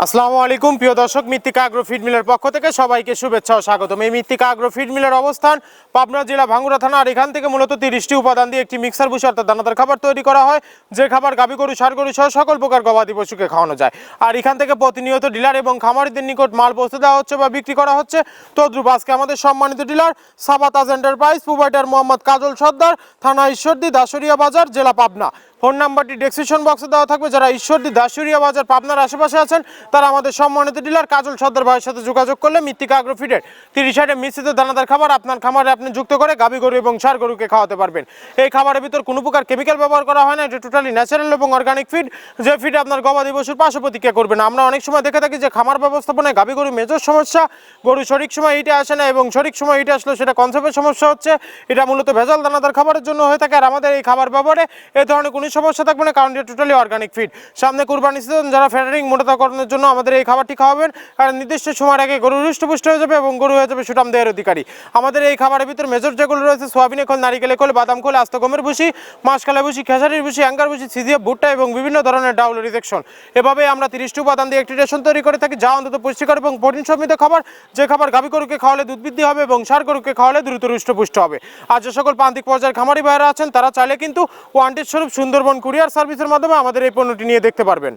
আসসালামু আলাইকুম প্রিয় দর্শক, মৃত্তিকা আগ্রো ফিড মিলের পক্ষ থেকে সবাইকে শুভেচ্ছা ও স্বাগতম। এই মৃত্তিকা আগ্রো ফিড মিলের অবস্থান পাবনা জেলা ভাঙ্গুড়া থানা। আর এখান থেকে মূলত 30টি উপাদান দিয়ে একটি মিক্সার ভুসি অর্থাৎ দানাদার খাবার তৈরি করা হয়, যে খাবার গাভী গরু ষাঁড় গরু সহ সকল প্রকার গবাদি পশুকে খাওয়ানো যায়। আর এখান থেকে প্রতিনিয়ত ডিলার এবং খামারিদের নিকট মাল পৌঁছে দেওয়া হচ্ছে বা বিক্রি করা হচ্ছে। তদ্রুপ আজকে আমাদের সম্মানিত ডিলার সাবাতাজ এন্টারপ্রাইজ, প্রোভাইডার মোহাম্মদ কাজল সর্দার, থানা ঈশ্বরদী, দাসুরিয়া বাজার, জেলা পাবনা। ফোন নাম্বারটি ডেসক্রিপশন বক্সে দেওয়া থাকবে। যারা ঈশ্বরদী, দাসুরিয়া বাজার, পাবনার আশেপাশে আছেন তারা আমাদের সম্মানিত ডিলার কাজল সর্দার ভাইয়ের সাথে যোগাযোগ করলে মৃত্তিকা আগ্রো ফিডের 30 মিশ্রিত দানাদার খাবার আপনার খামারে আপনি যুক্ত করে গাভী গরু এবং ষাঁড় গরুকে খাওয়াতে পারবেন। এই খাবারের ভিতর কোনো প্রকার কেমিক্যাল ব্যবহার করা হয় না, এটা টোটালি ন্যাচারাল এবং অর্গানিক ফিড, যে ফিড আপনার গবাদি পশুর পার্শ্ব প্রতিক্রিয়া করবে না। আমরা অনেক সময় দেখে থাকি যে খামার ব্যবস্থাপনায় গাভী গরু মেজর সমস্যা, গরু সঠিক সময় হিটে আসে না এবং সঠিক সময় হিটে আসলে সেটা কনসেপ্টের সমস্যা হচ্ছে। এটা মূলত ভেজাল দানাদার খাবারের জন্য হয়ে থাকে। আর আমাদের এই খাবার ব্যবহারে এই ধরনের কোনো সমস্যা থাকবে না, কারণ এটা টোটালি অর্গানিক ফিড। সামনে কুরবানি সিজন, যারা ফ্যাটারিং মোটাতাকরণের জন্য আমাদের এই খাবারটি খাওয়াবেন, কারণ নির্দিষ্ট সময়ের আগে গরু হৃষ্টপুষ্ট হয়ে যাবে এবং গরু হয়ে যাবে সুঠাম দেহের অধিকারী। আমাদের এই খাবারের ভিতরে মেজর যেগুলো রয়েছে সোয়াবিনের খোল, নারিকেলের খোল, বাদাম খোল, আস্ত গমের ভুসি, মাসকালা ভুসি, খেসারির ভুসি, অ্যাঙ্গার ভুসি, সিজিএফ ভুট্টা এবং বিভিন্ন ধরনের ডাউল রিজেকশন। এভাবে আমরা 30টি উপাদান দিয়ে একটি রেশন তৈরি করে থাকি, যা অন্তত পুষ্টিকর এবং প্রোটিন সমৃদ্ধ খাবার, যে খাবার গাভী গরুকে খাওয়ালে দুধ বৃদ্ধি হবে এবং ষাঁড় গরুকে খাওয়ালে দ্রুত হৃষ্টপুষ্ট হবে। আর যে সকল প্রান্তিক পর্যায়ের খামারি ভাইয়েরা আছেন তারা চাইলে কিন্তু ওয়ান্টেড স্বরূপ সুন্দরবন কুরিয়ার সার্ভিসের মাধ্যমে আমাদের এই পণ্যটি নিয়ে দেখতে পারবেন।